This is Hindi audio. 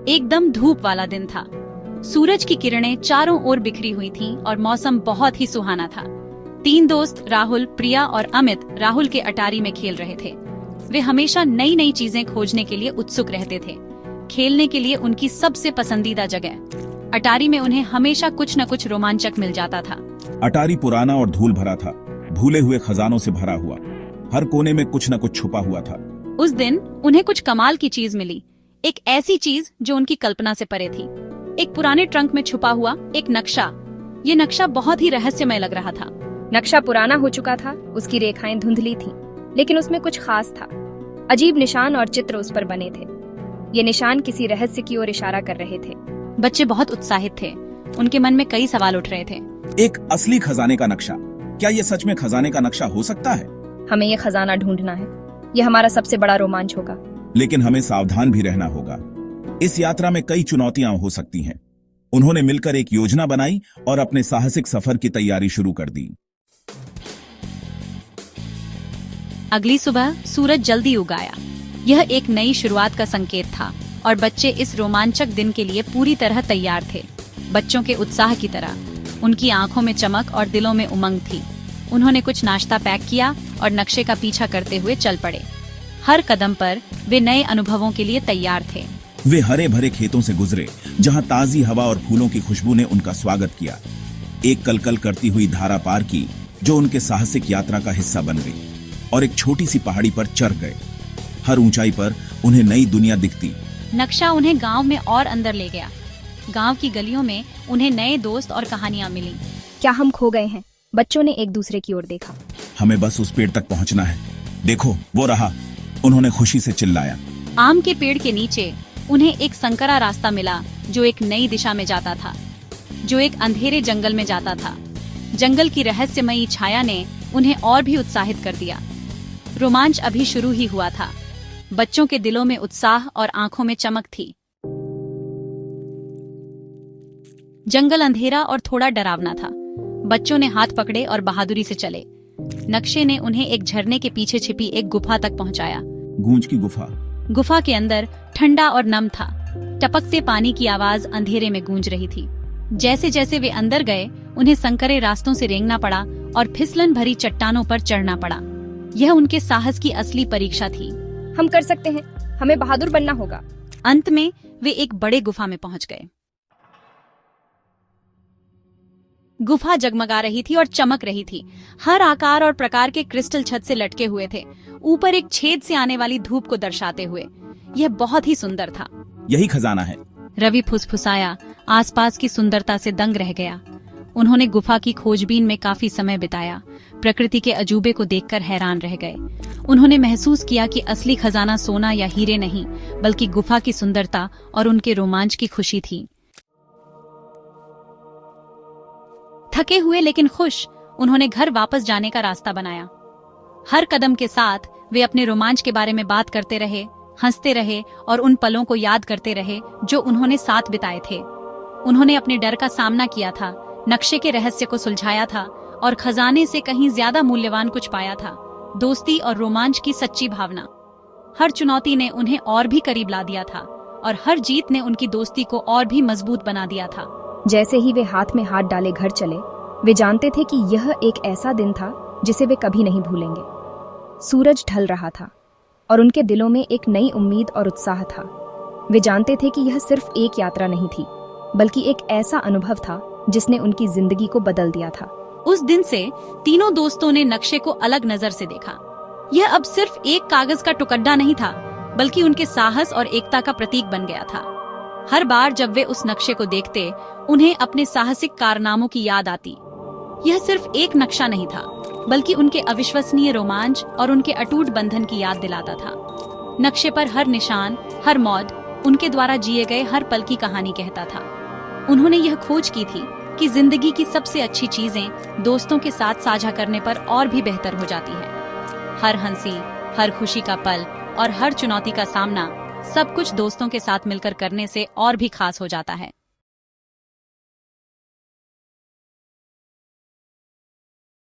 एकदम धूप वाला दिन था। सूरज की किरणें चारों ओर बिखरी हुई थीं और मौसम बहुत ही सुहाना था। 3 दोस्त राहुल, प्रिया और अमित राहुल के अटारी में खेल रहे थे। वे हमेशा नई नई चीजें खोजने के लिए उत्सुक रहते थे। खेलने के लिए उनकी सबसे पसंदीदा जगह अटारी में उन्हें हमेशा कुछ न कुछ रोमांचक मिल जाता था। अटारी पुराना और धूल भरा था, भूले हुए खजानों से भरा हुआ। हर कोने में कुछ न कुछ छुपा हुआ था। उस दिन उन्हें कुछ कमाल की चीज मिली, एक ऐसी चीज जो उनकी कल्पना से परे थी। एक पुराने ट्रंक में छुपा हुआ एक नक्शा। ये नक्शा बहुत ही रहस्यमय लग रहा था। नक्शा पुराना हो चुका था, उसकी रेखाएं धुंधली थीं, लेकिन उसमें कुछ खास था। अजीब निशान और चित्र उस पर बने थे। ये निशान किसी रहस्य की ओर इशारा कर रहे थे। बच्चे बहुत उत्साहित थे। उनके मन में कई सवाल उठ रहे थे। एक असली खजाने का नक्शा। क्या ये सच में खजाने का नक्शा हो सकता है? हमें ये खजाना ढूंढना है। ये हमारा सबसे बड़ा रोमांच होगा। लेकिन हमें सावधान भी रहना होगा। इस यात्रा में कई चुनौतियां हो सकती हैं। उन्होंने मिलकर एक योजना बनाई और अपने साहसिक सफर की तैयारी शुरू कर दी। अगली सुबह सूरज जल्दी उग आया। यह एक नई शुरुआत का संकेत था और बच्चे इस रोमांचक दिन के लिए पूरी तरह तैयार थे। बच्चों के उत्साह की तरह उनकी आंखों में चमक और दिलों में उमंग थी। उन्होंने कुछ नाश्ता पैक किया और नक्शे का पीछा करते हुए चल पड़े। हर कदम पर वे नए अनुभवों के लिए तैयार थे। वे हरे भरे खेतों से गुजरे, जहां ताजी हवा और फूलों की खुशबू ने उनका स्वागत किया। एक कलकल करती हुई धारा पार की, जो उनके साहसिक यात्रा का हिस्सा बन गई, और एक छोटी सी पहाड़ी पर चढ़ गए। हर ऊंचाई पर उन्हें नई दुनिया दिखती। नक्शा उन्हें गांव में और अंदर ले गया। गांव की गलियों में उन्हें नए दोस्त और कहानियां मिली। क्या हम खो गए हैं? बच्चों ने एक दूसरे की ओर देखा। हमें बस उस पेड़ तक पहुंचना है। देखो, वो रहा, उन्होंने खुशी से चिल्लाया। आम के पेड़ के नीचे उन्हें एक संकरा रास्ता मिला, जो एक नई दिशा में जाता था, जो एक अंधेरे जंगल में जाता था। जंगल की रहस्यमयी छाया ने उन्हें और भी उत्साहित कर दिया। रोमांच अभी शुरू ही हुआ था। बच्चों के दिलों में उत्साह और आंखों में चमक थी। जंगल अंधेरा और थोड़ा डरावना था। बच्चों ने हाथ पकड़े और बहादुरी से चले। नक्शे ने उन्हें एक झरने के पीछे छिपी एक गुफा तक पहुंचाया। गूंज की गुफा। गुफा के अंदर ठंडा और नम था। टपकते पानी की आवाज अंधेरे में गूंज रही थी। जैसे जैसे वे अंदर गए, उन्हें संकरे रास्तों से रेंगना पड़ा और फिसलन भरी चट्टानों पर चढ़ना पड़ा। यह उनके साहस की असली परीक्षा थी। हम कर सकते हैं, हमें बहादुर बनना होगा। अंत में वे एक बड़े गुफा में पहुंच गए। गुफा जगमगा रही थी और चमक रही थी। हर आकार और प्रकार के क्रिस्टल छत से लटके हुए थे, ऊपर एक छेद से आने वाली धूप को दर्शाते हुए। यह बहुत ही सुंदर था। यही खजाना है। रवि फुसफुसाया, आसपास की सुंदरता से दंग रह गया। उन्होंने गुफा की खोजबीन में काफी समय बिताया। प्रकृति के अजूबे को देखकर हैरान रह गए। उन्होंने महसूस किया कि असली खजाना सोना या हीरे नहीं, बल्कि गुफा की सुंदरता और उनके रोमांच की खुशी थी। थके हुए लेकिन खुश, उन्होंने घर वापस जाने का रास्ता बनाया। हर कदम के साथ वे अपने रोमांच के बारे में बात करते रहे, हंसते रहे और उन पलों को याद करते रहे जो उन्होंने साथ बिताए थे। उन्होंने अपने डर का सामना किया था, नक्शे के रहस्य को सुलझाया था और खजाने से कहीं ज्यादा मूल्यवान कुछ पाया था, दोस्ती और रोमांच की सच्ची भावना। हर चुनौती ने उन्हें और भी करीब ला दिया था और हर जीत ने उनकी दोस्ती को और भी मजबूत बना दिया था। जैसे ही वे हाथ में हाथ डाले घर चले, वे जानते थे कि यह एक ऐसा दिन था जिसे वे कभी नहीं भूलेंगे। सूरज ढल रहा था और उनके दिलों में एक नई उम्मीद और उत्साह था। वे जानते थे कि यह सिर्फ एक यात्रा नहीं थी, बल्कि एक ऐसा अनुभव था जिसने उनकी जिंदगी को बदल दिया था। उस दिन से तीनों दोस्तों ने नक्शे को अलग नजर से देखा। यह अब सिर्फ एक कागज का टुकड़ा नहीं था, बल्कि उनके साहस और एकता का प्रतीक बन गया था। हर बार जब वे उस नक्शे को देखते, उन्हें अपने साहसिक कारनामों की याद आती। यह सिर्फ एक नक्शा नहीं था, बल्कि उनके अविश्वसनीय रोमांच और उनके अटूट बंधन की याद दिलाता था। नक्शे पर हर निशान, हर मौज उनके द्वारा जिए गए हर पल की कहानी कहता था। उन्होंने यह खोज की थी कि जिंदगी की सबसे अच्छी चीजें दोस्तों के साथ साझा करने पर और भी बेहतर हो जाती है। हर हंसी, हर खुशी का पल और हर चुनौती का सामना, सब कुछ दोस्तों के साथ मिलकर करने से और भी खास हो जाता है।